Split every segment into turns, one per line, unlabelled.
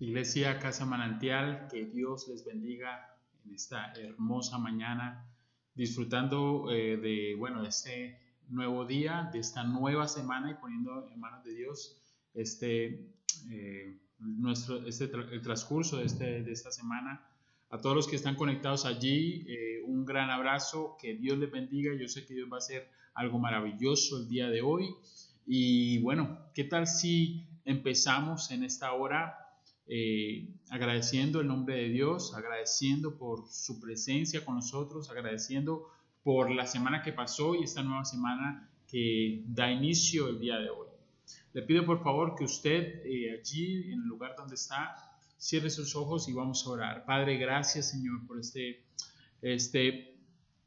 Iglesia Casa Manantial, que Dios les bendiga en esta hermosa mañana, disfrutando de este nuevo día, de esta nueva semana y poniendo en manos de Dios el transcurso de esta semana. A todos los que están conectados allí, un gran abrazo, que Dios les bendiga. Yo sé que Dios va a hacer algo maravilloso el día de hoy. Y bueno, ¿qué tal si empezamos en esta hora agradeciendo el nombre de Dios, agradeciendo por su presencia con nosotros, agradeciendo por la semana que pasó y esta nueva semana que da inicio el día de hoy? Le pido por favor que usted allí en el lugar donde está cierre sus ojos y vamos a orar. Padre, gracias Señor por este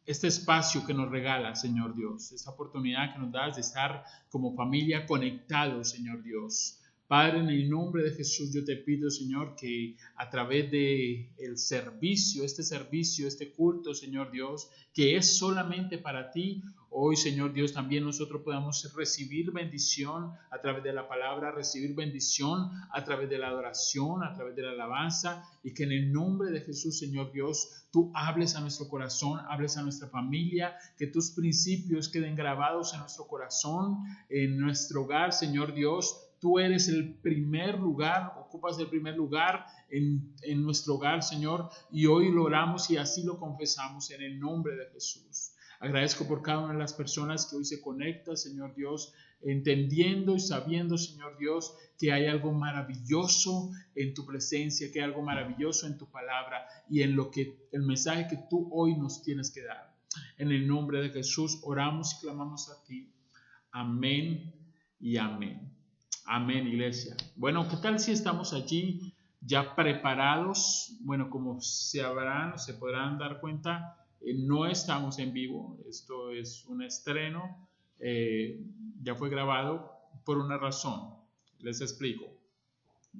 espacio que nos regala, Señor Dios, esta oportunidad que nos das de estar como familia conectados, Señor Dios. Padre, en el nombre de Jesús yo te pido, Señor, que a través de el servicio, este culto, Señor Dios, que es solamente para ti, hoy, Señor Dios, también nosotros podamos recibir bendición a través de la palabra, recibir bendición a través de la adoración, a través de la alabanza, y que en el nombre de Jesús, Señor Dios, tú hables a nuestro corazón, hables a nuestra familia, que tus principios queden grabados en nuestro corazón, en nuestro hogar, Señor Dios. Tú eres el primer lugar, ocupas el primer lugar en nuestro hogar, Señor, y hoy lo oramos y así lo confesamos en el nombre de Jesús. Agradezco por cada una de las personas que hoy se conectan, Señor Dios, entendiendo y sabiendo, Señor Dios, que hay algo maravilloso en tu presencia, que hay algo maravilloso en tu palabra y en el mensaje que tú hoy nos tienes que dar. En el nombre de Jesús oramos y clamamos a ti. Amén y amén. Amén, iglesia. Bueno, ¿qué tal si estamos allí ya preparados? Bueno, como se podrán dar cuenta, no estamos en vivo. Esto es un estreno. Ya fue grabado por una razón. Les explico.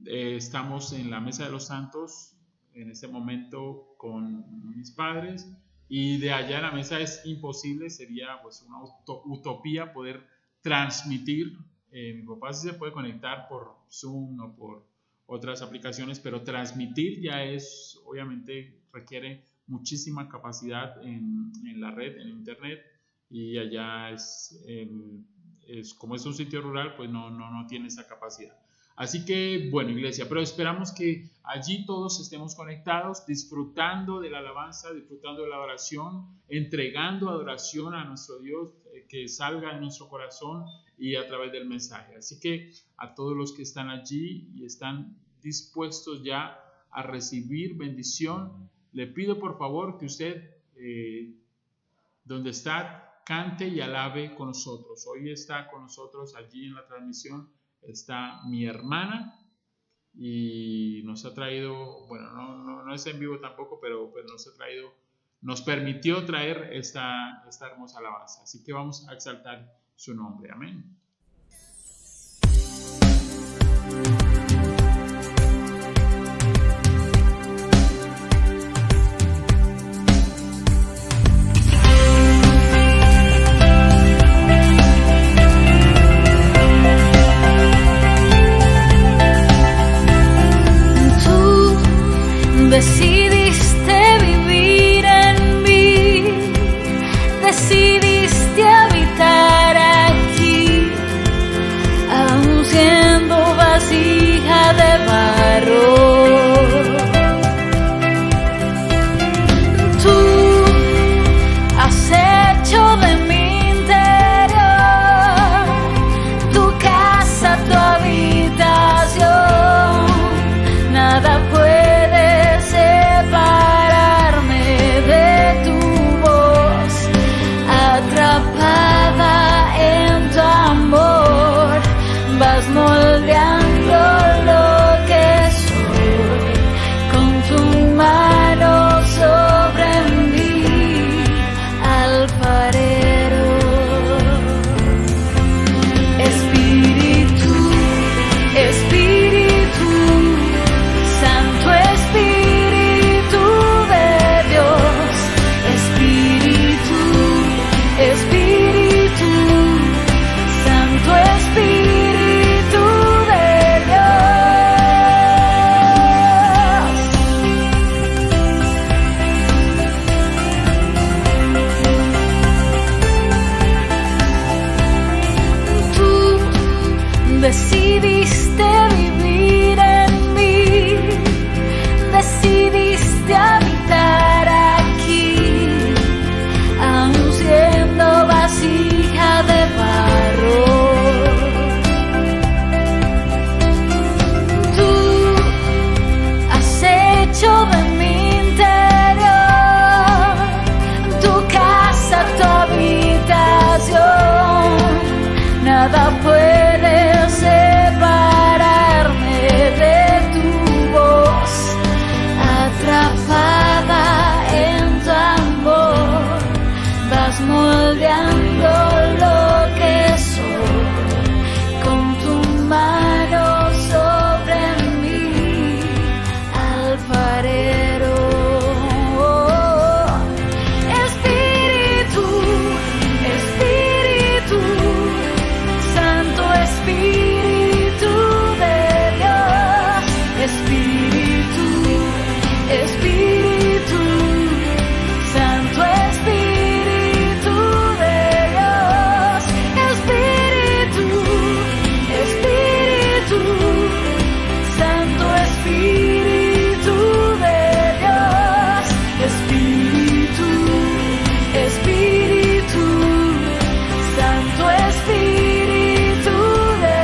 Estamos en la Mesa de los Santos en este momento con mis padres y de allá en la mesa es imposible, sería pues una utopía poder transmitir. Mi papá sí se puede conectar por Zoom o por otras aplicaciones, pero transmitir ya obviamente requiere muchísima capacidad en la red, en internet, y allá como es un sitio rural, pues no tiene esa capacidad. Así que, bueno, iglesia, pero esperamos que allí todos estemos conectados, disfrutando de la alabanza, disfrutando de la oración, entregando adoración a nuestro Dios, que salga de nuestro corazón y a través del mensaje. Así que a todos los que están allí y están dispuestos ya a recibir bendición, le pido por favor que usted, donde está, cante y alabe con nosotros. Hoy está con nosotros allí en la transmisión, está mi hermana y nos ha traído, bueno, no es en vivo tampoco, pero nos permitió traer esta hermosa alabanza. Así que vamos a exaltar su nombre. Amén.
Decidiste vivir en mí, decidiste habitar aquí. decidiste vivir en mí, decidiste habitar aquí, aun siendo vasija de barro. Tú has hecho de mi interior tu casa, tu habitación. Nada puede separarme de tu voz, atrapada en tu amor. Vas moldeando lo que soy con tu mano sobre mí, alfarero. Espíritu, Espíritu, Santo Espíritu de Dios. Espíritu, Espíritu, Santo Espíritu de Dios. Espíritu, Espíritu, Santo Espíritu de Dios. Espíritu, Espíritu, Santo Espíritu de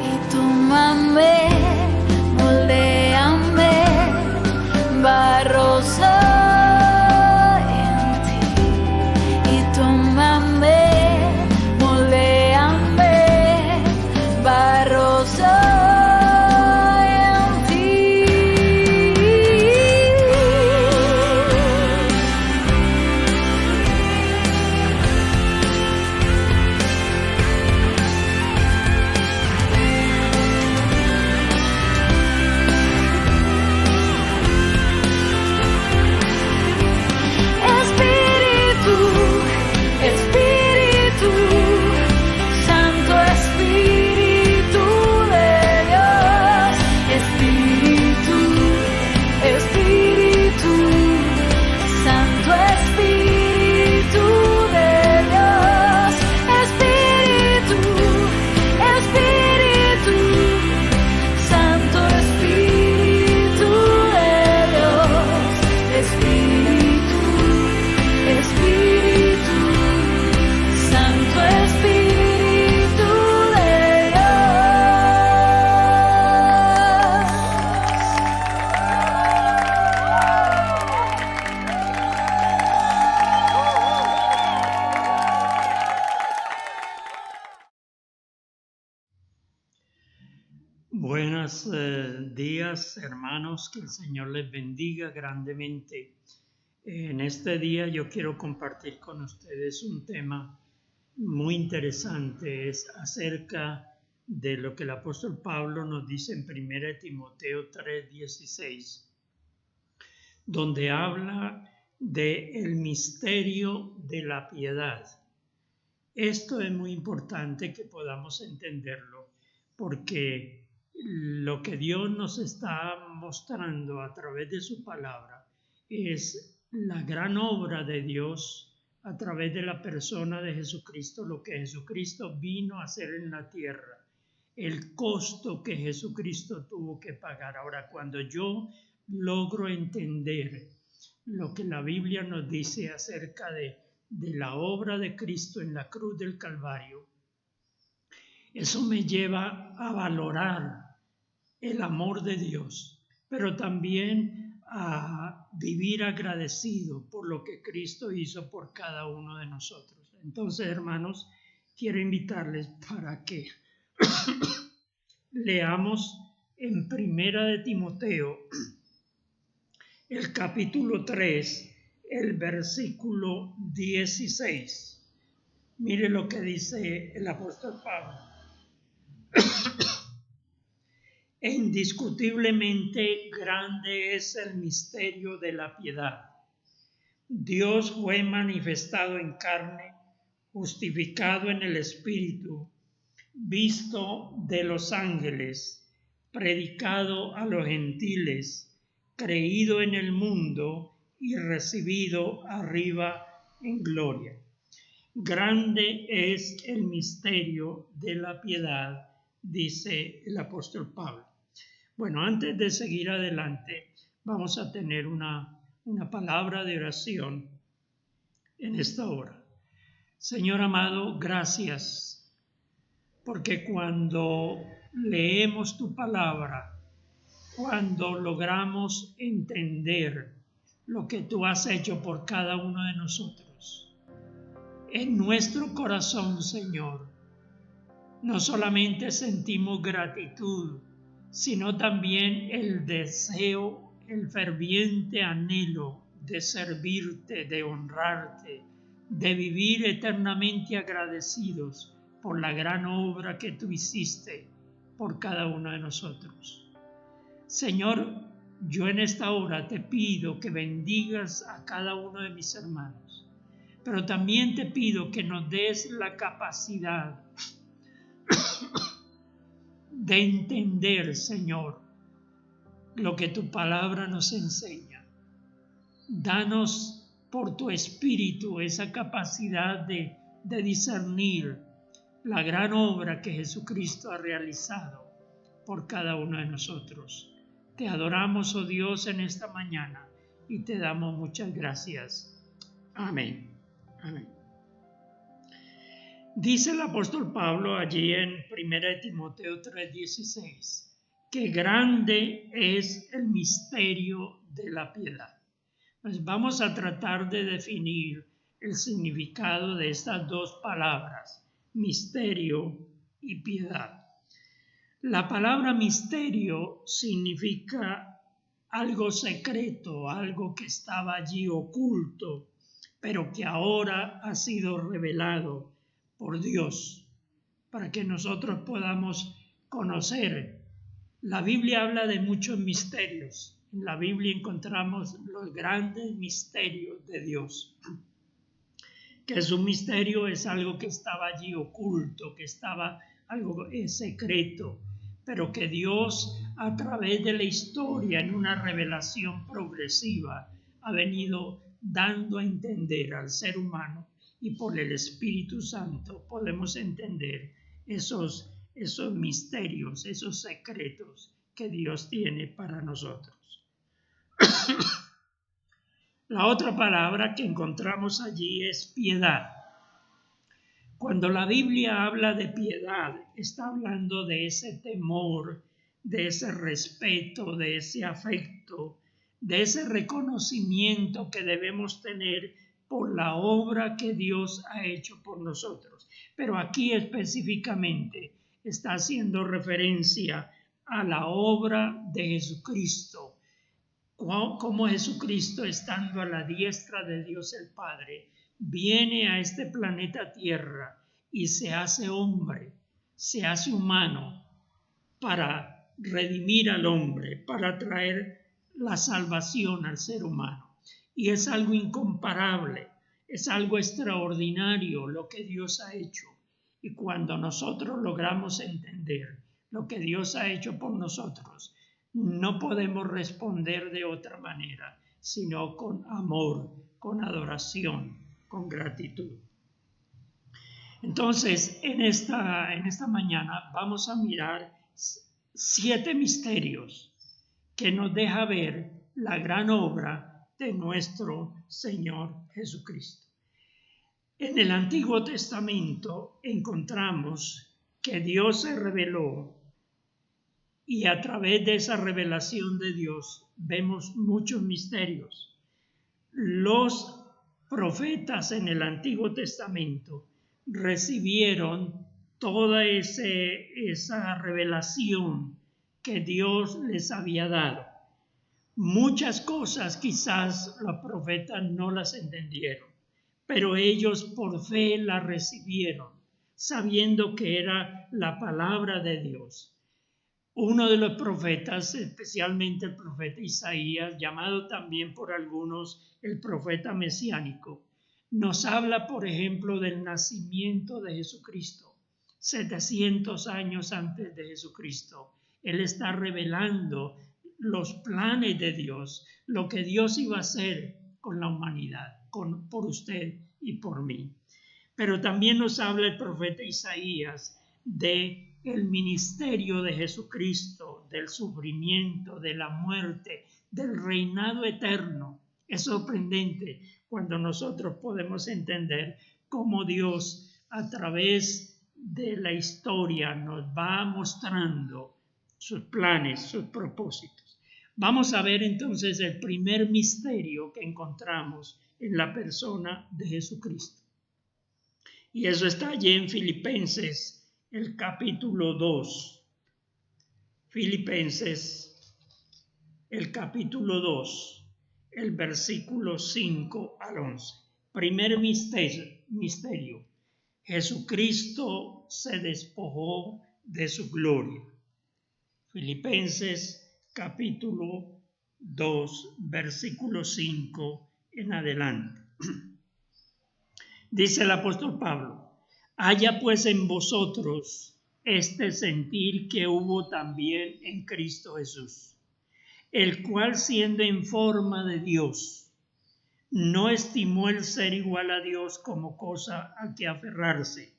Y tómame, moldéame, barro soy en ti. Y tómame, moldéame, barro soy en ti. Espíritu, Espíritu, Santo Espíritu de Dios. Espíritu, Espíritu, Santo Espíritu de Dios. Espíritu, Espíritu, Santo Espíritu de Dios. Espíritu, Espíritu, Santo Espíritu de
Buenos días, hermanos, que el Señor les bendiga grandemente. En este día yo quiero compartir con ustedes un tema muy interesante, es acerca de lo que el apóstol Pablo nos dice en 1 Timoteo 3:16, donde habla del misterio de la piedad. Esto es muy importante que podamos entenderlo, porque lo que Dios nos está mostrando a través de su palabra es la gran obra de Dios a través de la persona de Jesucristo, lo que Jesucristo vino a hacer en la tierra, el costo que Jesucristo tuvo que pagar. Ahora, cuando yo logro entender lo que la Biblia nos dice acerca de la obra de Cristo en la cruz del Calvario, eso me lleva a valorar el amor de Dios, pero también a vivir agradecido por lo que Cristo hizo por cada uno de nosotros. Entonces, hermanos, quiero invitarles para que leamos en 1 Timoteo, el capítulo 3, el versículo 16. Mire lo que dice el apóstol Pablo. e indiscutiblemente grande es el misterio de la piedad. Dios fue manifestado en carne, justificado en el Espíritu, visto de los ángeles, predicado a los gentiles, creído en el mundo y recibido arriba en gloria. Grande es el misterio de la piedad, dice el apóstol Pablo. Bueno, antes de seguir adelante, vamos a tener una palabra de oración en esta hora. Señor amado, gracias, porque cuando leemos tu palabra, cuando logramos entender lo que tú has hecho por cada uno de nosotros, en nuestro corazón, Señor, no solamente sentimos gratitud, sino también el deseo, el ferviente anhelo de servirte, de honrarte, de vivir eternamente agradecidos por la gran obra que tú hiciste por cada uno de nosotros. Señor, yo en esta hora te pido que bendigas a cada uno de mis hermanos, pero también te pido que nos des la capacidad de entender, Señor, lo que tu palabra nos enseña. Danos por tu Espíritu esa capacidad de discernir la gran obra que Jesucristo ha realizado por cada uno de nosotros. Te adoramos, oh Dios, en esta mañana y te damos muchas gracias. Amén. Amén. Dice el apóstol Pablo allí en 1 Timoteo 3:16 que grande es el misterio de la piedad. Pues vamos a tratar de definir el significado de estas dos palabras, misterio y piedad. La palabra misterio significa algo secreto, algo que estaba allí oculto, pero que ahora ha sido revelado por Dios, para que nosotros podamos conocer. La Biblia habla de muchos misterios. En la Biblia encontramos los grandes misterios de Dios. Que es un misterio, es algo que estaba allí oculto, que estaba algo secreto, pero que Dios a través de la historia en una revelación progresiva ha venido dando a entender al ser humano, y por el Espíritu Santo podemos entender esos misterios, esos secretos que Dios tiene para nosotros. La otra palabra que encontramos allí es piedad. Cuando la Biblia habla de piedad, está hablando de ese temor, de ese respeto, de ese afecto, de ese reconocimiento que debemos tener por la obra que Dios ha hecho por nosotros. Pero aquí específicamente está haciendo referencia a la obra de Jesucristo. Como Jesucristo, estando a la diestra de Dios el Padre, viene a este planeta Tierra y se hace hombre, se hace humano para redimir al hombre, para traer la salvación al ser humano. Y es algo incomparable, es algo extraordinario lo que Dios ha hecho. Y cuando nosotros logramos entender lo que Dios ha hecho por nosotros, no podemos responder de otra manera, sino con amor, con adoración, con gratitud. Entonces, en esta mañana vamos a mirar 7 misterios que nos deja ver la gran obra de nuestro Señor Jesucristo. En el Antiguo Testamento encontramos que Dios se reveló, y a través de esa revelación de Dios vemos muchos misterios. Los profetas en el Antiguo Testamento recibieron toda esa revelación que Dios les había dado. Muchas cosas quizás los profetas no las entendieron, pero ellos por fe la recibieron, sabiendo que era la palabra de Dios. uno de los profetas, especialmente el profeta Isaías, llamado también por algunos el profeta mesiánico, nos habla, por ejemplo, del nacimiento de Jesucristo, 700 años antes de Jesucristo. Él está revelando los planes de Dios, lo que Dios iba a hacer con la humanidad, por usted y por mí. Pero también nos habla el profeta Isaías de el ministerio de Jesucristo, del sufrimiento, de la muerte, del reinado eterno. Es sorprendente cuando nosotros podemos entender cómo Dios a través de la historia nos va mostrando sus planes, sus propósitos. Vamos a ver entonces el primer misterio que encontramos en la persona de Jesucristo. Y eso está allí en Filipenses, el capítulo 2. Filipenses, el capítulo 2, el versículo 5 al 11. Primer misterio. Jesucristo se despojó de su gloria. Filipenses, capítulo 2, versículo 5 en adelante. Dice el apóstol Pablo: haya pues en vosotros este sentir que hubo también en Cristo Jesús, el cual siendo en forma de Dios, no estimó el ser igual a Dios como cosa a que aferrarse,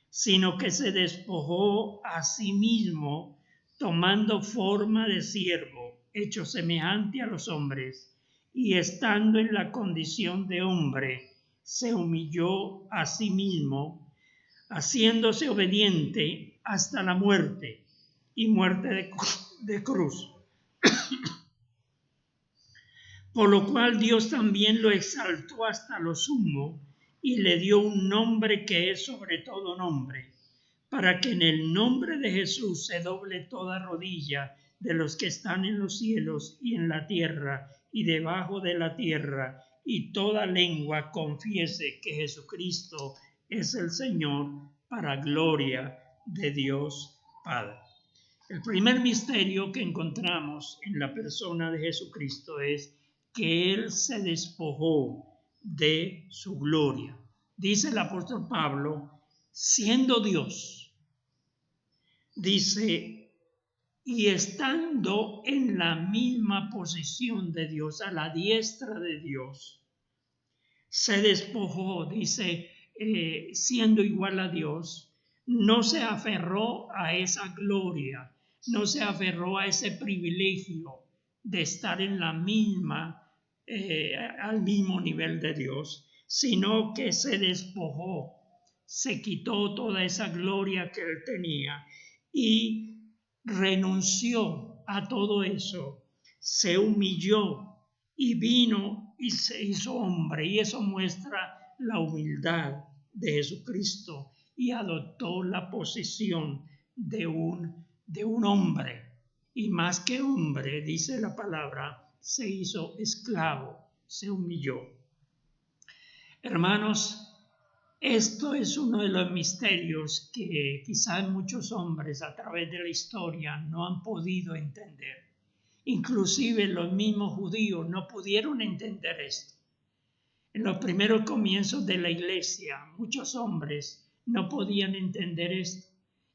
sino que se despojó a sí mismo, tomando forma de siervo, hecho semejante a los hombres, y estando en la condición de hombre, se humilló a sí mismo, haciéndose obediente hasta la muerte, y muerte de cruz. Por lo cual Dios también lo exaltó hasta lo sumo, y le dio un nombre que es sobre todo nombre, para que en el nombre de Jesús se doble toda rodilla de los que están en los cielos y en la tierra y debajo de la tierra, y toda lengua confiese que Jesucristo es el Señor, para gloria de Dios Padre. El primer misterio que encontramos en la persona de Jesucristo es que Él se despojó de su gloria. Dice el apóstol Pablo, siendo Dios, dice, y estando en la misma posición de Dios, a la diestra de Dios, se despojó, dice, siendo igual a Dios, no se aferró a esa gloria, no se aferró a ese privilegio de estar en la misma, al mismo nivel de Dios, sino que se despojó, se quitó toda esa gloria que él tenía y renunció a todo eso, se humilló y vino y se hizo hombre, y eso muestra la humildad de Jesucristo, y adoptó la posición de un hombre, y más que hombre, dice la palabra, se hizo esclavo, se humilló. Hermanos, esto es uno de los misterios que quizás muchos hombres a través de la historia no han podido entender. Inclusive los mismos judíos no pudieron entender esto. En los primeros comienzos de la iglesia, muchos hombres no podían entender esto,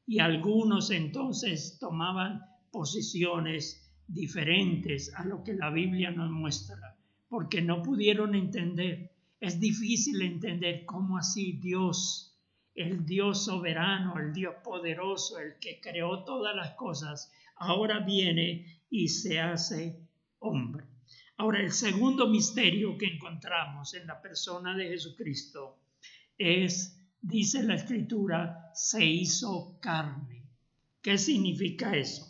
y algunos entonces tomaban posiciones diferentes a lo que la Biblia nos muestra, porque no pudieron entender. Es difícil entender cómo así Dios, el Dios soberano, el Dios poderoso, el que creó todas las cosas, ahora viene y se hace hombre. Ahora, el segundo misterio que encontramos en la persona de Jesucristo es, dice la Escritura, se hizo carne. ¿Qué significa eso?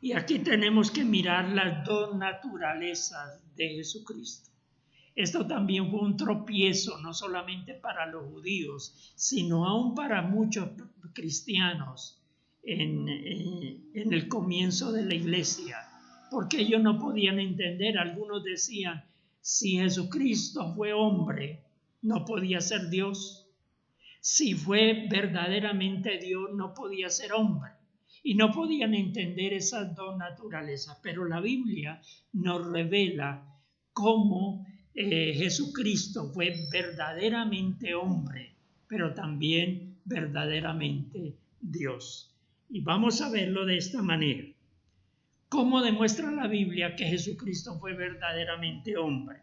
Y aquí tenemos que mirar las dos naturalezas de Jesucristo. Esto también fue un tropiezo, no solamente para los judíos, sino aún para muchos cristianos en el comienzo de la iglesia, porque ellos no podían entender. Algunos decían, si Jesucristo fue hombre, no podía ser Dios. Si fue verdaderamente Dios, no podía ser hombre. y no podían entender esas dos naturalezas. Pero la Biblia nos revela cómo Jesucristo fue verdaderamente hombre, pero también verdaderamente Dios. Y vamos a verlo de esta manera. ¿Cómo demuestra la Biblia que Jesucristo fue verdaderamente hombre?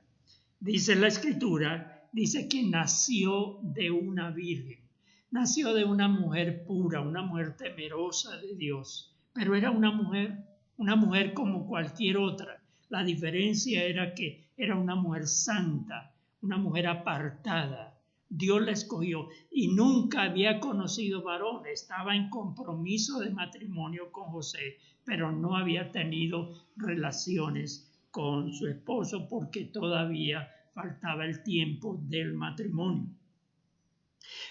Dice la Escritura, dice que nació de una virgen, nació de una mujer pura, una mujer temerosa de Dios, pero era una mujer como cualquier otra. La diferencia era que era una mujer santa, una mujer apartada. Dios la escogió y nunca había conocido varón. Estaba en compromiso de matrimonio con José, pero no había tenido relaciones con su esposo porque todavía faltaba el tiempo del matrimonio.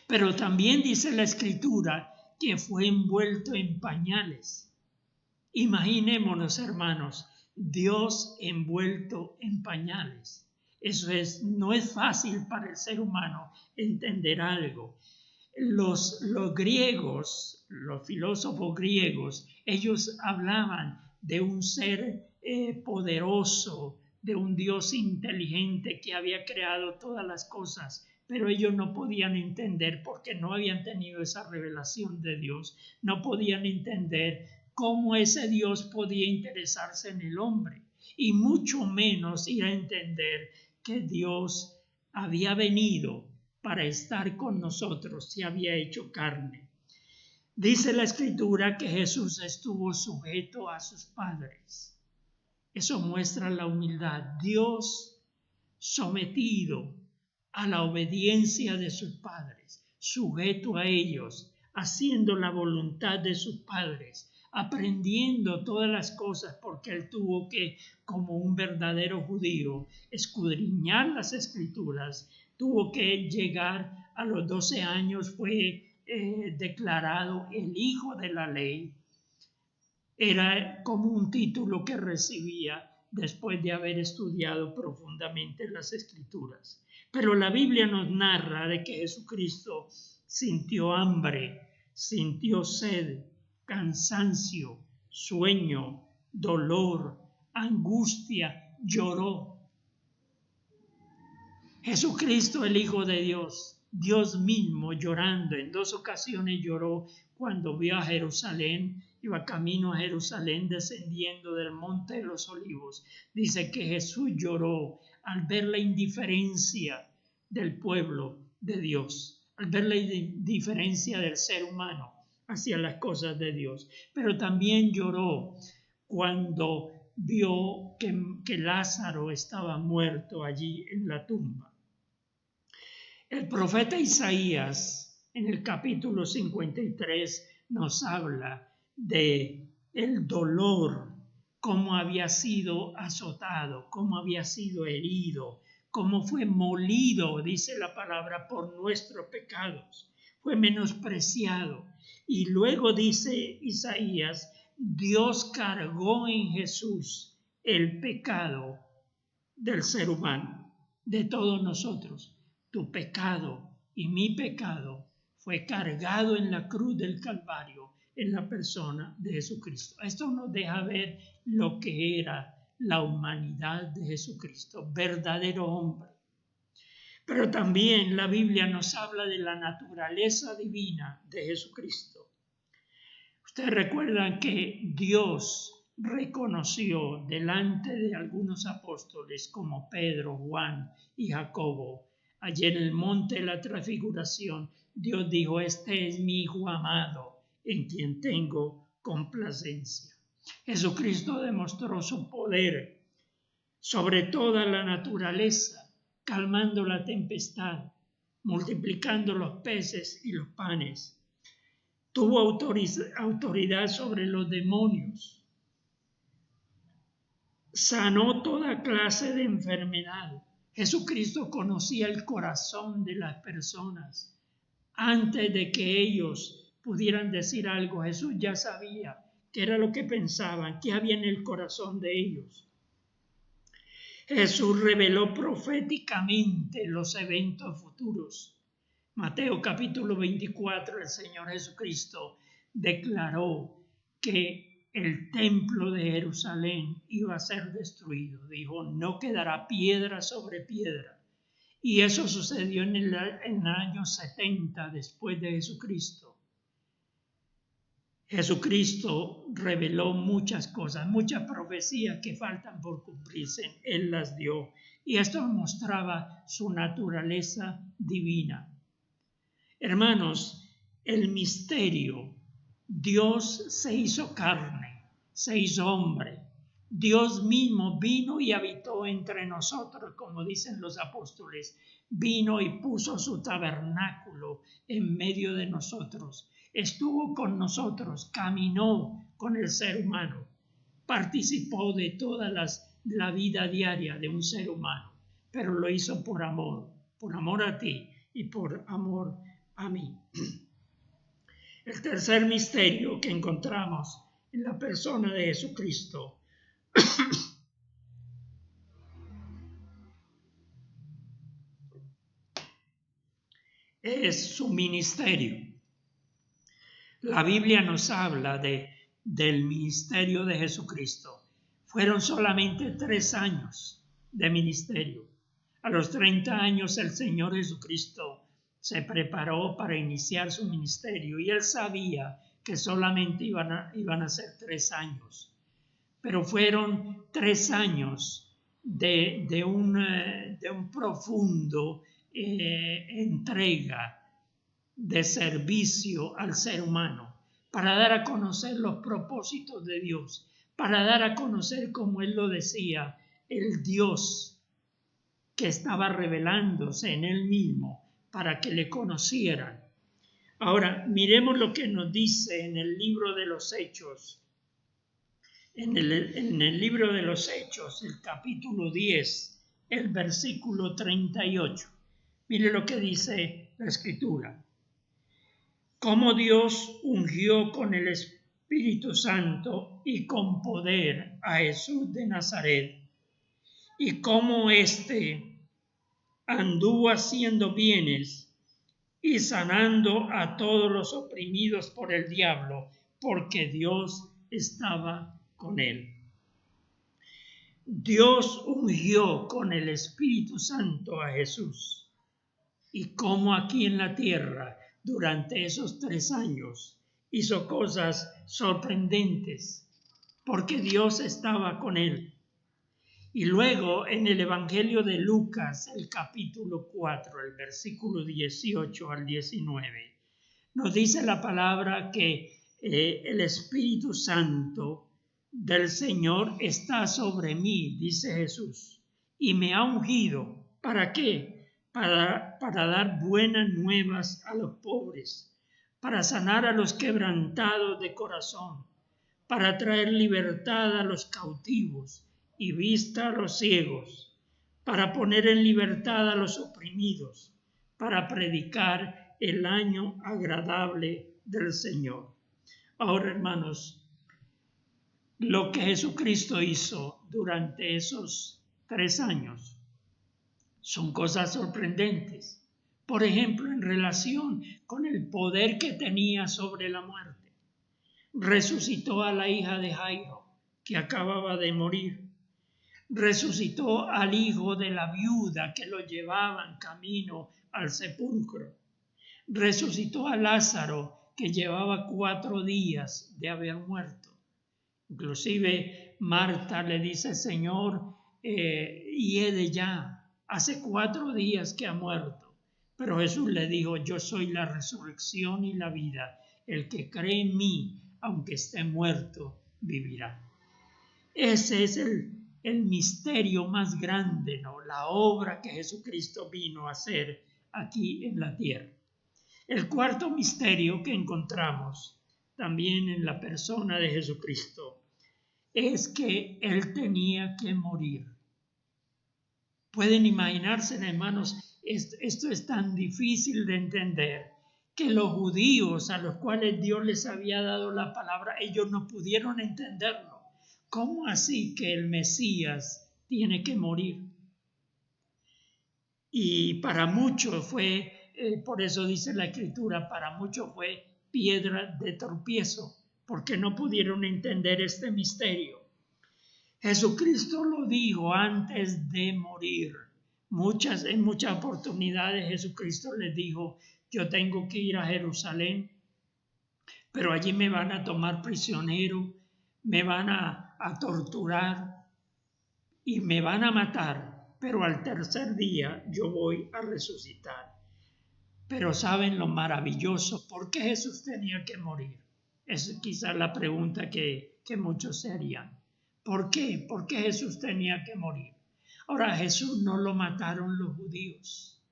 Pero también dice la Escritura que fue envuelto en pañales. Imaginémonos, hermanos, Dios envuelto en pañales. No es fácil para el ser humano entender algo. Los griegos, los filósofos griegos, ellos hablaban de un ser poderoso, de un Dios inteligente que había creado todas las cosas, pero ellos no podían entender porque no habían tenido esa revelación de Dios, no podían entender cómo ese Dios podía interesarse en el hombre y mucho menos ir a entender que Dios había venido para estar con nosotros, se había hecho carne. Dice la Escritura que Jesús estuvo sujeto a sus padres. Eso muestra la humildad. Dios sometido a la obediencia de sus padres, sujeto a ellos, haciendo la voluntad de sus padres, aprendiendo todas las cosas porque él tuvo que, como un verdadero judío, escudriñar las Escrituras. Tuvo que llegar a los 12 años, fue declarado el hijo de la ley. Era como un título que recibía después de haber estudiado profundamente las Escrituras. Pero la Biblia nos narra de que Jesucristo sintió hambre, sintió sed, cansancio, sueño, dolor, angustia, lloró. Jesucristo, el Hijo de Dios, Dios mismo llorando, en 2 ocasiones lloró cuando vio a Jerusalén, iba camino a Jerusalén descendiendo del Monte de los Olivos. Dice que Jesús lloró al ver la indiferencia del pueblo de Dios, al ver la indiferencia del ser humano hacia las cosas de Dios. Pero también lloró cuando vio que Lázaro estaba muerto allí en la tumba. El profeta Isaías, en el capítulo 53, nos habla de el dolor, cómo había sido azotado, cómo había sido herido, cómo fue molido, dice la palabra, por nuestros pecados, fue menospreciado. Y luego dice Isaías, Dios cargó en Jesús el pecado del ser humano, de todos nosotros. Tu pecado y mi pecado fue cargado en la cruz del Calvario en la persona de Jesucristo. Esto nos deja ver lo que era la humanidad de Jesucristo, verdadero hombre. Pero también la Biblia nos habla de la naturaleza divina de Jesucristo. Ustedes recuerdan que Dios reconoció delante de algunos apóstoles como Pedro, Juan y Jacobo, allí en el monte de la transfiguración, Dios dijo, este es mi Hijo amado, en quien tengo complacencia. Jesucristo demostró su poder sobre toda la naturaleza, calmando la tempestad, multiplicando los peces y los panes. Tuvo autoridad sobre los demonios. Sanó toda clase de enfermedad. Jesucristo conocía el corazón de las personas. Antes de que ellos pudieran decir algo, Jesús ya sabía qué era lo que pensaban, qué había en el corazón de ellos. Jesús reveló proféticamente los eventos futuros. Mateo capítulo 24, el Señor Jesucristo declaró que el templo de Jerusalén iba a ser destruido. Dijo, no quedará piedra sobre piedra. Y eso sucedió en el año 70 después de Jesucristo. Jesucristo reveló muchas cosas, muchas profecías que faltan por cumplirse. Él las dio. Y esto mostraba su naturaleza divina. Hermanos, el misterio, Dios se hizo carne, se hizo hombre. Dios mismo vino y habitó entre nosotros, como dicen los apóstoles. Vino y puso su tabernáculo en medio de nosotros. Estuvo con nosotros, caminó con el ser humano. Participó de toda la vida diaria de un ser humano, pero lo hizo por amor a ti y por amor a mí. El tercer misterio que encontramos en la persona de Jesucristo es su ministerio. La Biblia nos habla del ministerio de Jesucristo. Fueron solamente 3 años de ministerio. A los 30 años el Señor Jesucristo se preparó para iniciar su ministerio y él sabía que solamente iban a ser 3 años. Pero fueron 3 años de un profundo entrega, de servicio al ser humano, para dar a conocer los propósitos de Dios, para dar a conocer, como él lo decía, el Dios que estaba revelándose en él mismo para que le conocieran. Ahora, miremos lo que nos dice en el libro de los Hechos. En el libro de los Hechos, el capítulo 10, el versículo 38. Mire lo que dice la Escritura. Cómo Dios ungió con el Espíritu Santo y con poder a Jesús de Nazaret, y cómo éste anduvo haciendo bienes y sanando a todos los oprimidos por el diablo, porque Dios estaba con él. Dios ungió con el Espíritu Santo a Jesús, y como aquí en la tierra, durante esos 3 años, hizo cosas sorprendentes, porque Dios estaba con él. Y luego en el Evangelio de Lucas, el capítulo 4, el versículo 18 al 19, nos dice la palabra que el Espíritu Santo del Señor está sobre mí, dice Jesús, y me ha ungido. ¿Para qué? Para dar buenas nuevas a los pobres, para sanar a los quebrantados de corazón, para traer libertad a los cautivos y vista a los ciegos, para poner en libertad a los oprimidos, para predicar el año agradable del Señor. Ahora, hermanos, lo que Jesucristo hizo durante esos 3 años son cosas sorprendentes. Por ejemplo, en relación con el poder que tenía sobre la muerte. Resucitó a la hija de Jairo, que acababa de morir. Resucitó al hijo de la viuda que lo llevaba en camino al sepulcro. Resucitó a Lázaro, que llevaba 4 días de haber muerto. Inclusive Marta le dice, Señor, hiede ya. Hace 4 días que ha muerto. Pero Jesús le dijo, yo soy la resurrección y la vida. El que cree en mí, aunque esté muerto, vivirá. Ese es el misterio más grande, ¿no? La obra que Jesucristo vino a hacer aquí en la tierra. El cuarto misterio que encontramos también en la persona de Jesucristo es que Él tenía que morir. Pueden imaginarse, hermanos, esto es tan difícil de entender, que los judíos a los cuales Dios les había dado la palabra, ellos no pudieron entenderlo. ¿Cómo así que el Mesías tiene que morir? Y para muchos fue, por eso dice la Escritura, para muchos fue piedra de tropiezo, porque no pudieron entender este misterio. Jesucristo lo dijo antes de morir. En muchas oportunidades Jesucristo les dijo: yo tengo que ir a Jerusalén, pero allí me van a tomar prisionero, me van a torturar y me van a matar, pero al tercer día yo voy a resucitar. Pero ¿saben lo maravilloso? ¿Por qué Jesús tenía que morir? Es quizás la pregunta que muchos se harían. ¿Por qué? ¿Por qué Jesús tenía que morir? Ahora, Jesús no lo mataron los judíos,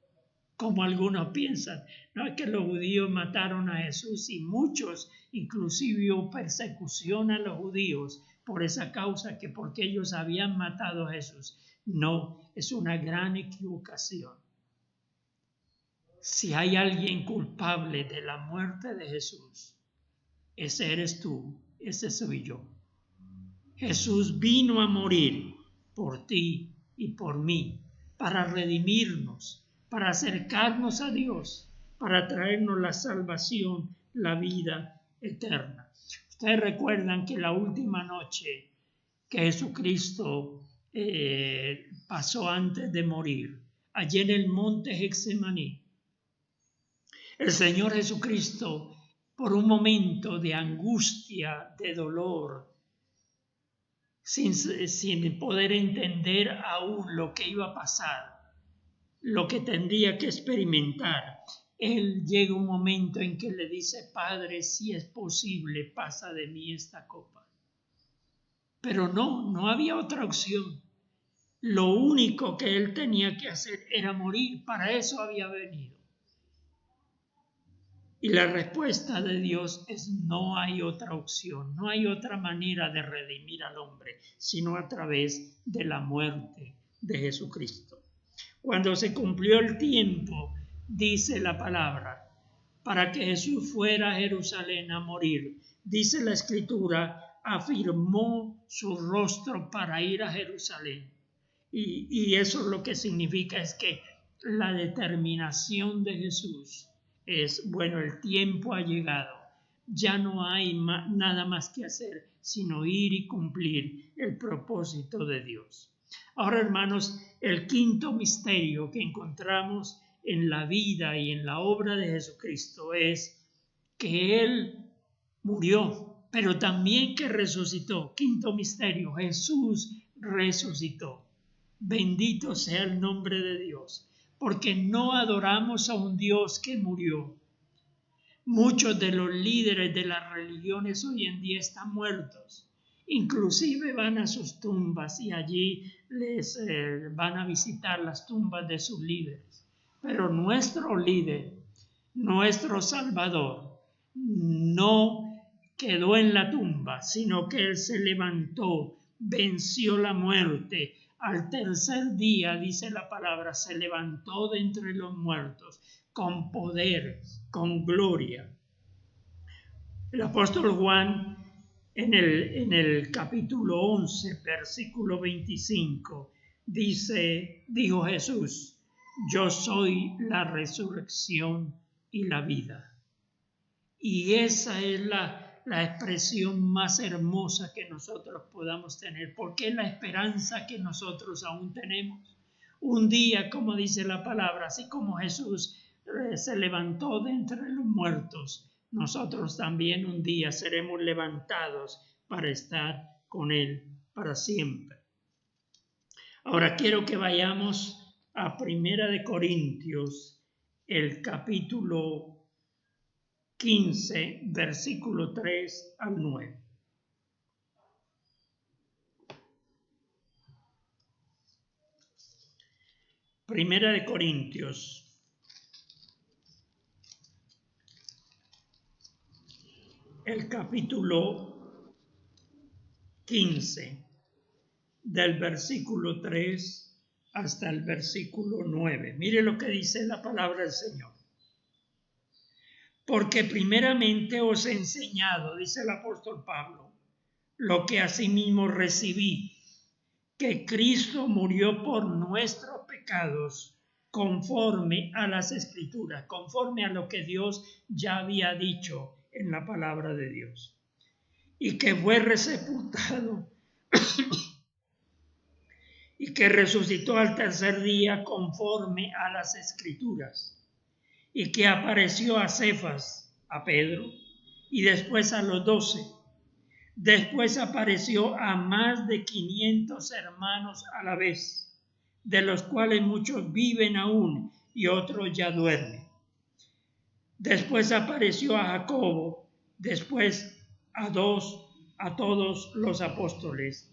como algunos piensan. No es que los judíos mataron a Jesús, y muchos inclusive hubo persecución a los judíos por esa causa, que porque ellos habían matado a Jesús. No, es una gran equivocación. Si hay alguien culpable de la muerte de Jesús, ese eres tú, ese soy yo. Jesús vino a morir por ti y por mí, para redimirnos, para acercarnos a Dios, para traernos la salvación, la vida eterna. Ustedes recuerdan que la última noche que Jesucristo pasó antes de morir, allí en el monte Getsemaní, el Señor Jesucristo, por un momento de angustia, de dolor, sin poder entender aún lo que iba a pasar, lo que tendría que experimentar, Él llega un momento en que le dice: Padre, si es posible, pasa de mí esta copa. Pero no había otra opción. Lo único que Él tenía que hacer era morir. Para eso había venido. Y la respuesta de Dios es: no hay otra opción, no hay otra manera de redimir al hombre, sino a través de la muerte de Jesucristo. Cuando se cumplió el tiempo, dice la palabra, para que Jesús fuera a Jerusalén a morir, dice la Escritura, afirmó su rostro para ir a Jerusalén. Y eso lo que significa es que la determinación de Jesús es: bueno, el tiempo ha llegado, ya no hay nada más que hacer sino ir y cumplir el propósito de Dios. Ahora, hermanos, el quinto misterio que encontramos en la vida y en la obra de Jesucristo es que Él murió, pero también que resucitó. Quinto misterio: Jesús resucitó. Bendito sea el nombre de Dios, porque no adoramos a un Dios que murió. Muchos de los líderes de las religiones hoy en día están muertos. Inclusive van a sus tumbas y allí les van a visitar las tumbas de sus líderes. Pero nuestro líder, nuestro Salvador, no quedó en la tumba, sino que Él se levantó, venció la muerte. Al tercer día, dice la palabra, se levantó de entre los muertos con poder, con gloria. El apóstol Juan, en el capítulo 11, versículo 25, dijo Jesús: yo soy la resurrección y la vida. Y esa es la expresión más hermosa que nosotros podamos tener, porque es la esperanza que nosotros aún tenemos. Un día, como dice la palabra, así como Jesús se levantó de entre los muertos, nosotros también un día seremos levantados para estar con Él para siempre. Ahora quiero que vayamos a 1 Corintios, el capítulo 15, versículo 3 al 9. Primera de Corintios, el capítulo 15, del versículo 3 hasta el versículo 9. Mire lo que dice la palabra del Señor. Porque primeramente os he enseñado, dice el apóstol Pablo, lo que asimismo recibí, que Cristo murió por nuestros pecados conforme a las Escrituras, conforme a lo que Dios ya había dicho en la palabra de Dios. y que fue sepultado y que resucitó al tercer día conforme a las Escrituras, y que apareció a Cefas, a Pedro, y después a los 12. Después apareció a más de 500 hermanos a la vez, de los cuales muchos viven aún y otros ya duermen. Después apareció a Jacobo, después a todos los apóstoles,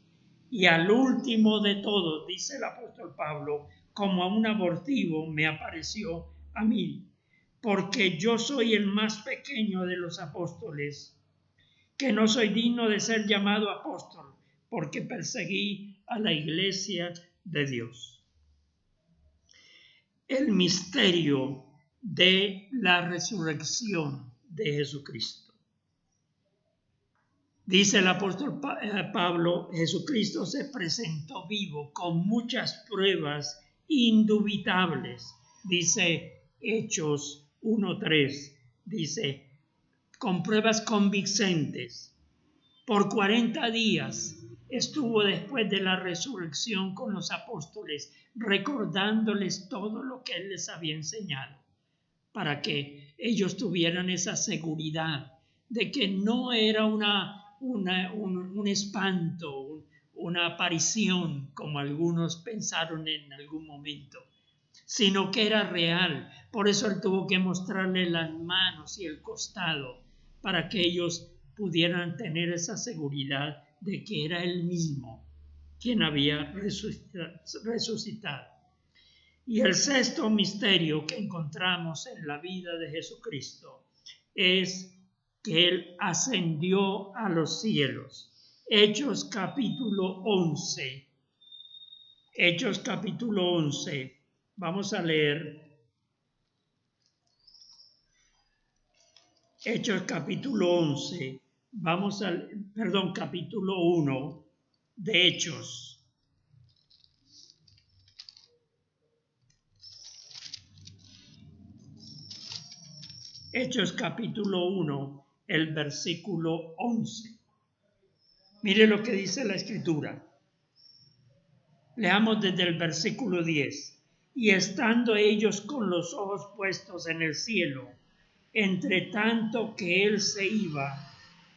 y al último de todos, dice el apóstol Pablo, como a un abortivo me apareció a mí, porque yo soy el más pequeño de los apóstoles, que no soy digno de ser llamado apóstol, porque perseguí a la iglesia de Dios. El misterio de la resurrección de Jesucristo. Dice el apóstol Pablo, Jesucristo se presentó vivo con muchas pruebas indubitables. Dice Hechos 1:3, dice, con pruebas convincentes. Por 40 días estuvo después de la resurrección con los apóstoles, recordándoles todo lo que él les había enseñado, para que ellos tuvieran esa seguridad de que no era un espanto, una aparición, como algunos pensaron en algún momento, sino que era real. Por eso él tuvo que mostrarle las manos y el costado, para que ellos pudieran tener esa seguridad de que era él mismo quien había resucitado. Y el sexto misterio que encontramos en la vida de Jesucristo es que él ascendió a los cielos. Hechos capítulo 11. Hechos capítulo 11. Vamos a leer Hechos capítulo 11. Capítulo 1 de Hechos. Hechos capítulo 1, el versículo 11. Mire lo que dice la Escritura. Leamos desde el versículo 10. Y estando ellos con los ojos puestos en el cielo, entre tanto que él se iba,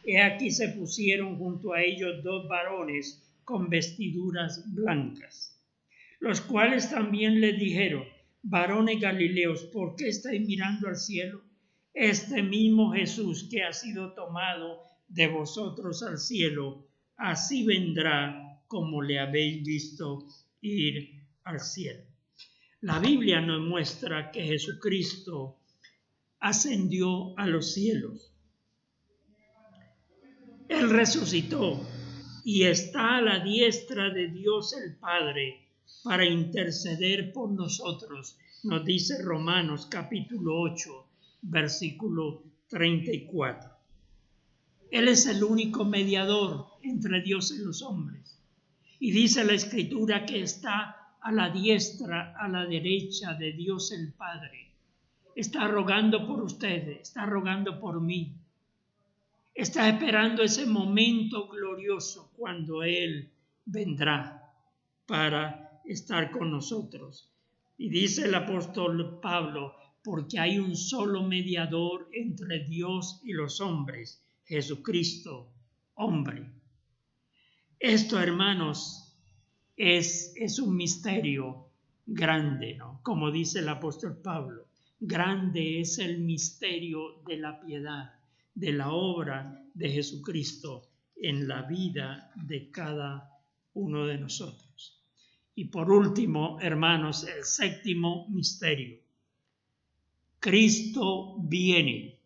he aquí se pusieron junto a ellos 2 varones con vestiduras blancas, los cuales también les dijeron, varones Galileos, ¿por qué estáis mirando al cielo? Este mismo Jesús que ha sido tomado de vosotros al cielo, así vendrá como le habéis visto ir al cielo. La Biblia nos muestra que Jesucristo ascendió a los cielos. Él resucitó y está a la diestra de Dios el Padre para interceder por nosotros, nos dice Romanos capítulo 8, versículo 34. Él es el único mediador entre Dios y los hombres. Y dice la Escritura que está a la diestra, a la derecha de Dios el Padre. Está rogando por ustedes, está rogando por mí. Está esperando ese momento glorioso cuando Él vendrá para estar con nosotros. Y dice el apóstol Pablo, porque hay un solo mediador entre Dios y los hombres, Jesucristo, hombre. Esto, hermanos, es un misterio grande, ¿no? Como dice el apóstol Pablo, grande es el misterio de la piedad, de la obra de Jesucristo en la vida de cada uno de nosotros. Y por último, hermanos, el séptimo misterio. Cristo viene.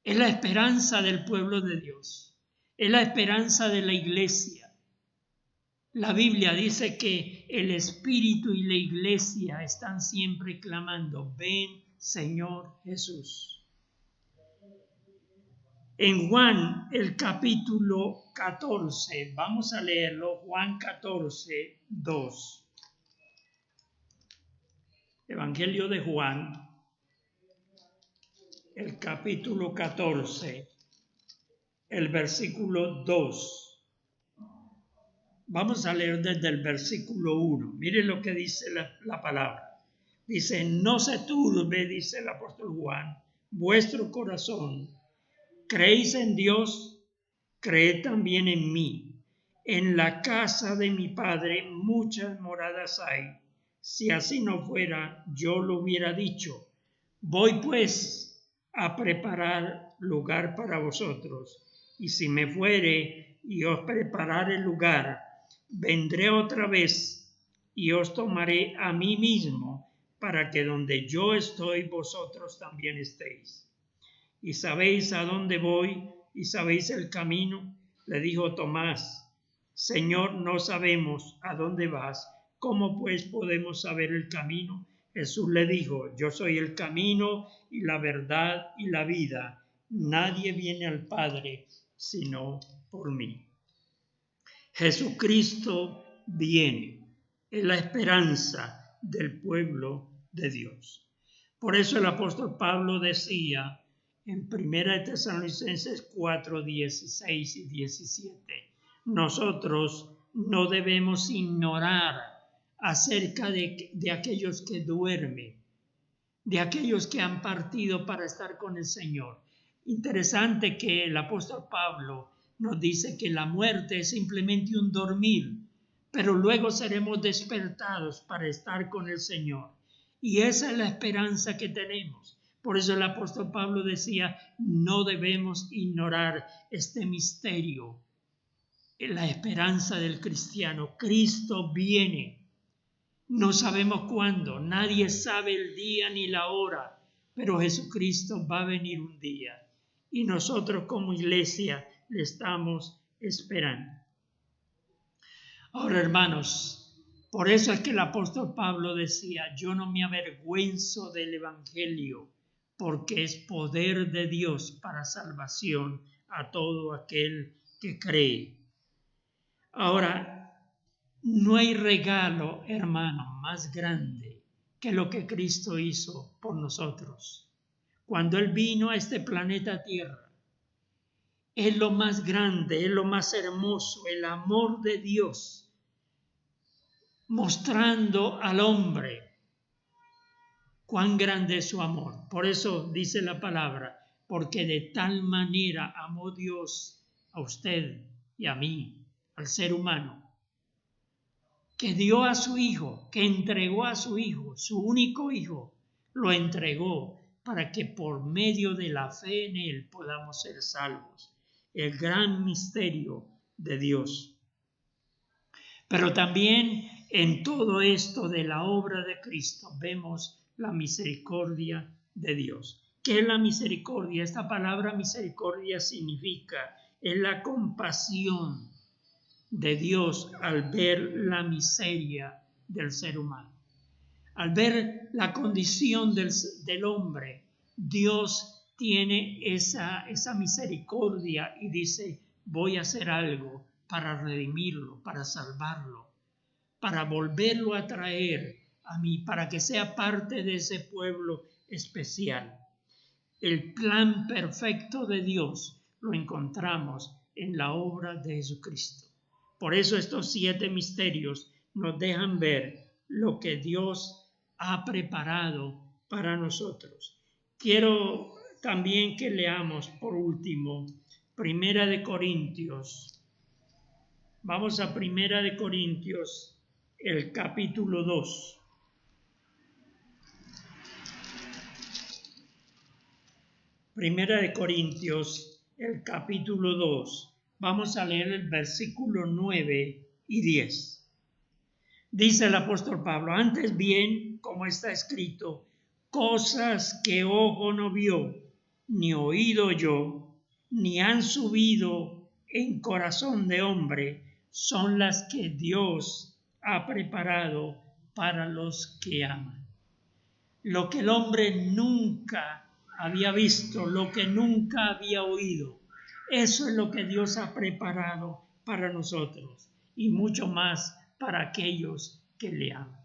Es la esperanza del pueblo de Dios. Es la esperanza de la iglesia. La Biblia dice que el Espíritu y la iglesia están siempre clamando, ven Señor Jesús. En Juan, el capítulo 14, vamos a leerlo, Juan 14, 2. Evangelio de Juan, el capítulo 14, el versículo 2. Vamos a leer desde el versículo 1. Miren lo que dice la palabra. Dice, no se turbe, dice el apóstol Juan, vuestro corazón. ¿Creéis en Dios? Creed también en mí. En la casa de mi Padre muchas moradas hay. Si así no fuera, yo lo hubiera dicho. Voy pues a preparar lugar para vosotros. Y si me fuere y os preparare el lugar, vendré otra vez y os tomaré a mí mismo, para que donde yo estoy, vosotros también estéis. Y sabéis a dónde voy y sabéis el camino. Le dijo Tomás, Señor, no sabemos a dónde vas. ¿Cómo pues podemos saber el camino? Jesús le dijo, yo soy el camino y la verdad y la vida. Nadie viene al Padre sino por mí. Jesucristo viene. Es la esperanza del pueblo de Dios. Por eso el apóstol Pablo decía en 1 Tesalonicenses 4, 16 y 17, nosotros no debemos ignorar acerca de aquellos que duermen, de aquellos que han partido para estar con el Señor. Interesante que el apóstol Pablo nos dice que la muerte es simplemente un dormir, pero luego seremos despertados para estar con el Señor. Y esa es la esperanza que tenemos. Por eso el apóstol Pablo decía, no debemos ignorar este misterio, la esperanza del cristiano. Cristo viene. No sabemos cuándo, nadie sabe el día ni la hora, pero Jesucristo va a venir un día y nosotros como iglesia le estamos esperando. Ahora, hermanos, por eso es que el apóstol Pablo decía, yo no me avergüenzo del evangelio, porque es poder de Dios para salvación a todo aquel que cree. Ahora, no hay regalo, hermano, más grande que lo que Cristo hizo por nosotros. Cuando Él vino a este planeta Tierra, es lo más grande, es lo más hermoso, el amor de Dios, mostrando al hombre cuán grande es su amor. Por eso dice la palabra, porque de tal manera amó Dios a usted y a mí, al ser humano, que dio a su Hijo, que entregó a su Hijo, su único Hijo, lo entregó para que por medio de la fe en Él podamos ser salvos. El gran misterio de Dios. Pero también en todo esto de la obra de Cristo vemos la misericordia de Dios. ¿Qué es la misericordia? Esta palabra misericordia significa, es la compasión de Dios al ver la miseria del ser humano. Al ver la condición del hombre, Dios tiene esa misericordia y dice, voy a hacer algo para redimirlo, para salvarlo, para volverlo a traer a mí, para que sea parte de ese pueblo especial. El plan perfecto de Dios lo encontramos en la obra de Jesucristo. Por eso estos 7 misterios nos dejan ver lo que Dios ha preparado para nosotros. Quiero también que leamos por último Primera de Corintios. Vamos a Primera de Corintios, el capítulo 2. Primera de Corintios, el capítulo 2. Vamos a leer el versículo 9 y 10. Dice el apóstol Pablo, antes bien, como está escrito, cosas que ojo no vio, ni oído yo, ni han subido en corazón de hombre, son las que Dios ha preparado para los que aman. Lo que el hombre nunca había visto, lo que nunca había oído, eso es lo que Dios ha preparado para nosotros y mucho más para aquellos que le aman.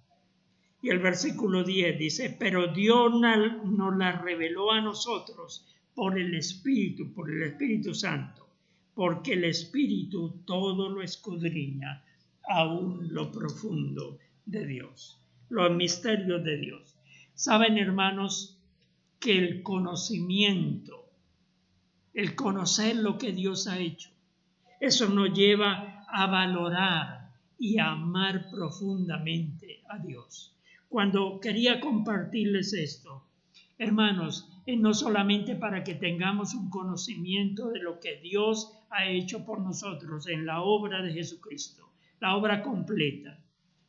Y el versículo 10 dice, pero Dios nos la reveló a nosotros por el Espíritu Santo, porque el Espíritu todo lo escudriña, aún lo profundo de Dios, los misterios de Dios. Saben, hermanos, que el conocimiento, el conocer lo que Dios ha hecho, eso nos lleva a valorar y a amar profundamente a Dios. Cuando quería compartirles esto, hermanos, es no solamente para que tengamos un conocimiento de lo que Dios ha hecho por nosotros en la obra de Jesucristo, la obra completa,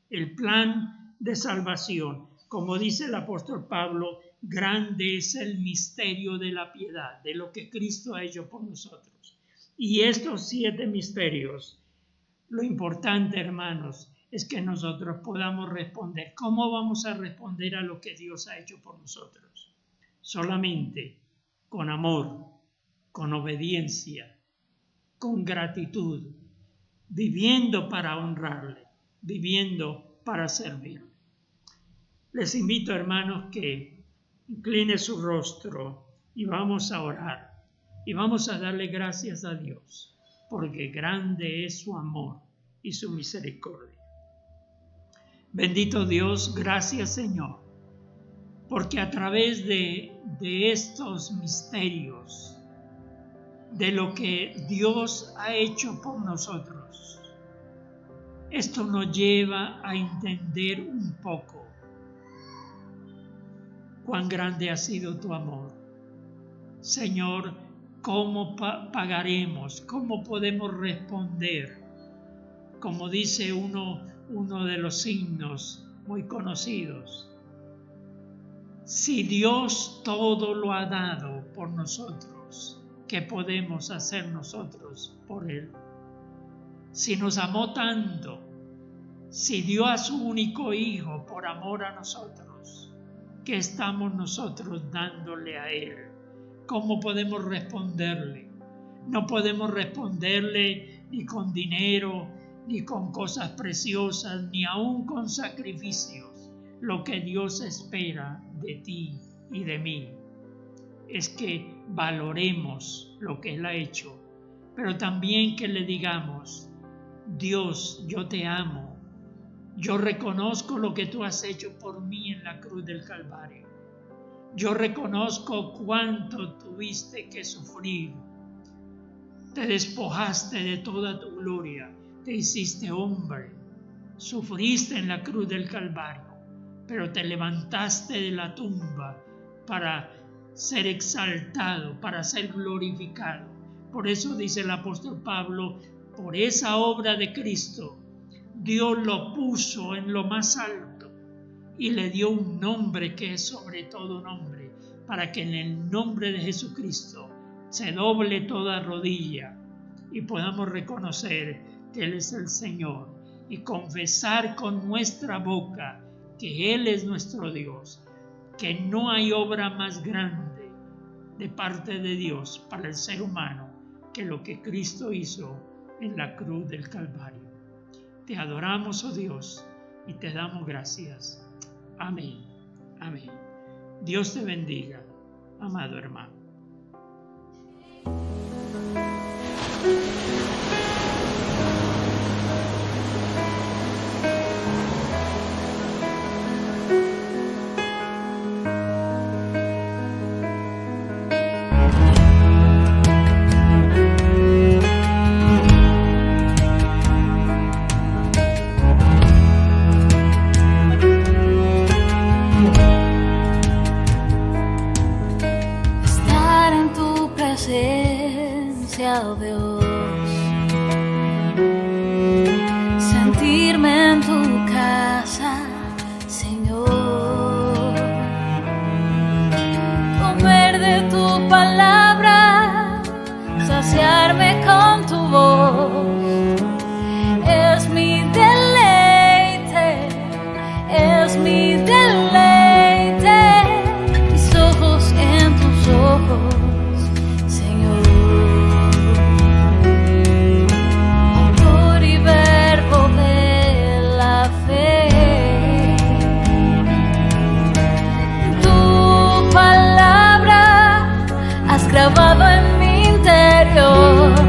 el plan de salvación. Como dice el apóstol Pablo, grande es el misterio de la piedad, de lo que Cristo ha hecho por nosotros. Y estos 7 misterios, lo importante, hermanos, es que nosotros podamos responder. ¿Cómo vamos a responder a lo que Dios ha hecho por nosotros? Solamente con amor, con obediencia, con gratitud, viviendo para honrarle, viviendo para servirle. Les invito, hermanos, que incline su rostro y vamos a orar y vamos a darle gracias a Dios, porque grande es su amor y su misericordia. Bendito Dios, gracias Señor, porque a través de estos misterios, de lo que Dios ha hecho por nosotros, esto nos lleva a entender un poco cuán grande ha sido tu amor. Señor, ¿cómo pagaremos? ¿Cómo podemos responder? Como dice uno de los himnos muy conocidos, si Dios todo lo ha dado por nosotros, ¿qué podemos hacer nosotros por Él? Si nos amó tanto, si dio a su único Hijo por amor a nosotros, ¿qué estamos nosotros dándole a Él? ¿Cómo podemos responderle? No podemos responderle ni con dinero, ni con cosas preciosas, ni aún con sacrificios. Lo que Dios espera de ti y de mí es que valoremos lo que Él ha hecho, pero también que le digamos, Dios, yo te amo, yo reconozco lo que tú has hecho por mí en la cruz del Calvario, yo reconozco cuánto tuviste que sufrir, te despojaste de toda tu gloria, te hiciste hombre, sufriste en la cruz del Calvario, pero te levantaste de la tumba para ser exaltado, para ser glorificado. Por eso dice el apóstol Pablo, por esa obra de Cristo, Dios lo puso en lo más alto y le dio un nombre que es sobre todo nombre, para que en el nombre de Jesucristo se doble toda rodilla y podamos reconocer que Él es el Señor y confesar con nuestra boca que Él es nuestro Dios, que no hay obra más grande de parte de Dios para el ser humano que lo que Cristo hizo en la cruz del Calvario. Te adoramos, oh Dios, y te damos gracias. Amén. Amén. Dios te bendiga, amado hermano.
Estar en tu presencia, oh Dios, sentirme en tu casa, Señor, comer de tu palabra, saciarme con tu voz, es mi deleite, es mi deleite, mis ojos en tus ojos, Señor, autor y verbo de la fe, tu palabra has grabado en mi interior.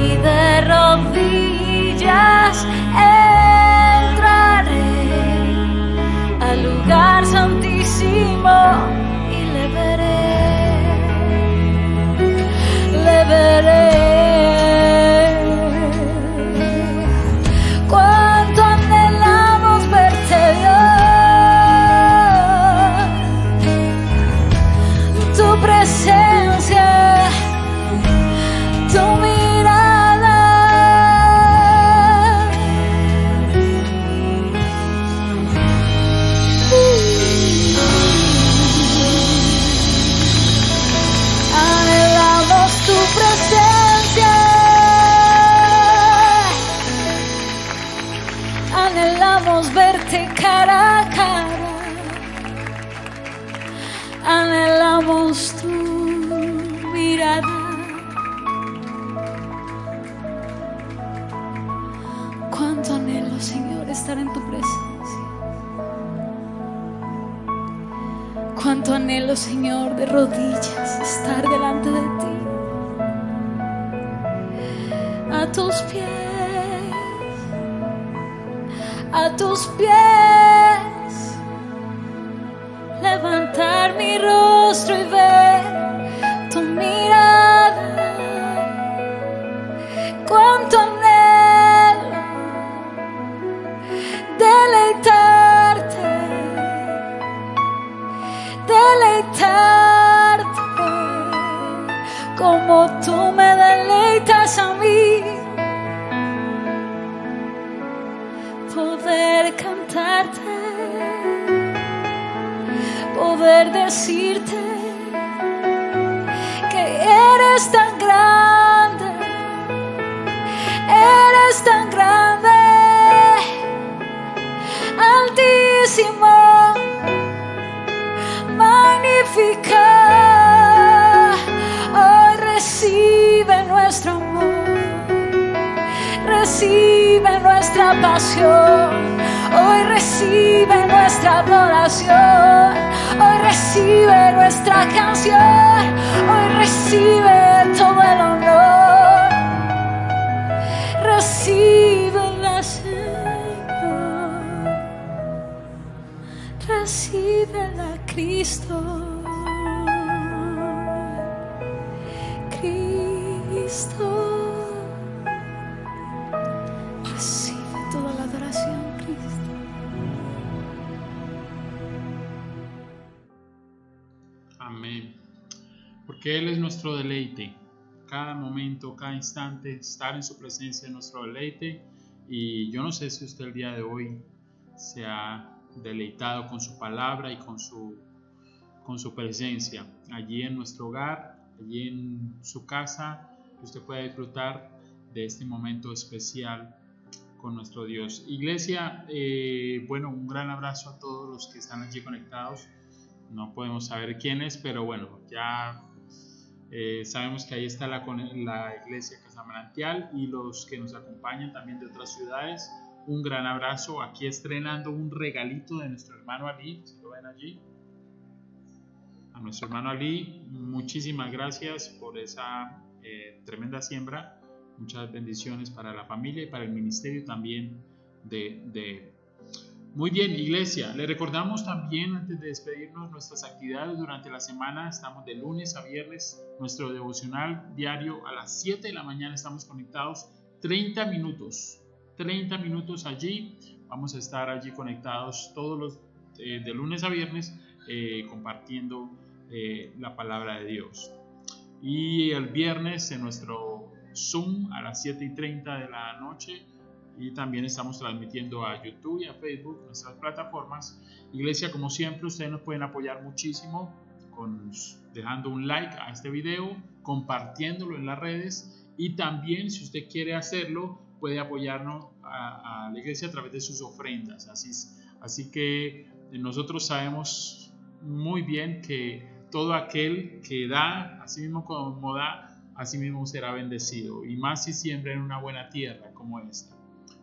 y de rodillas entraré al lugar santísimo y le veré. Cuánto anhelamos verte, Dios, tu presencia, tu mirada. Anhelamos tu presencia, anhelamos verte cara a cara, anhelamos tu mirada. Cuánto anhelo, Señor, estar en tu presencia. Cuánto anhelo, Señor, de rodillas estar delante de ti, a tus pies, a tus pies, levantar mi rostro y ver tu mirada. Cuánto anhelo deleitarte, como tú me deleitas a mí. Poder cantarte, poder decirte que eres tan grande, altísimo, magnífica. Hoy recibe nuestro amor, recibe nuestra pasión, hoy recibe nuestra adoración, hoy recibe nuestra canción, hoy recibe todo el honor. Recíbela, Señor, recíbela, Cristo. Recibe toda la adoración, Cristo.
Amén. Porque Él es nuestro deleite. Cada momento, cada instante, estar en su presencia es nuestro deleite. Y yo no sé si usted el día de hoy se ha deleitado con su palabra y con su presencia allí en nuestro hogar, allí en su casa. Usted puede disfrutar de este momento especial con nuestro Dios. Iglesia, bueno, un gran abrazo a todos los que están allí conectados. No podemos saber quiénes, pero bueno, ya sabemos que ahí está la iglesia Casa Manantial y los que nos acompañan también de otras ciudades. Un gran abrazo. Aquí estrenando un regalito de nuestro hermano Ali, ¿se lo ven allí? A nuestro hermano Ali, muchísimas gracias por esa tremenda siembra. Muchas bendiciones para la familia y para el ministerio también de Muy bien, iglesia, le recordamos también antes de despedirnos nuestras actividades durante la semana. Estamos de lunes a viernes, nuestro devocional diario a las 7 de la mañana. Estamos conectados 30 minutos allí. Vamos a estar allí conectados todos los de lunes a viernes compartiendo la palabra de Dios. Y el viernes en nuestro Zoom a las 7:30 de la noche. Y también estamos transmitiendo a YouTube y a Facebook, nuestras plataformas. Iglesia, como siempre, ustedes nos pueden apoyar muchísimo dejando un like a este video, compartiéndolo en las redes, y también, si usted quiere hacerlo, puede apoyarnos a la iglesia a través de sus ofrendas. Así que nosotros sabemos muy bien que todo aquel que da, así mismo como da, así mismo será bendecido, y más si siembra en una buena tierra como esta.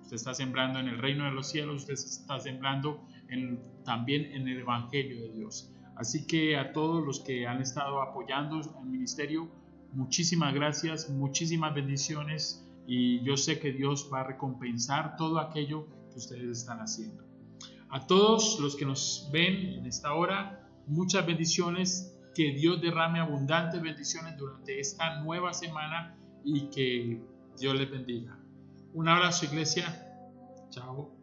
Usted está sembrando en el reino de los cielos, usted está sembrando también en el evangelio de Dios. Así que a todos los que han estado apoyando el ministerio, muchísimas gracias, muchísimas bendiciones y yo sé que Dios va a recompensar todo aquello que ustedes están haciendo. A todos los que nos ven en esta hora, muchas bendiciones, que Dios derrame abundantes bendiciones durante esta nueva semana y que Dios les bendiga. Un abrazo, iglesia. Chao.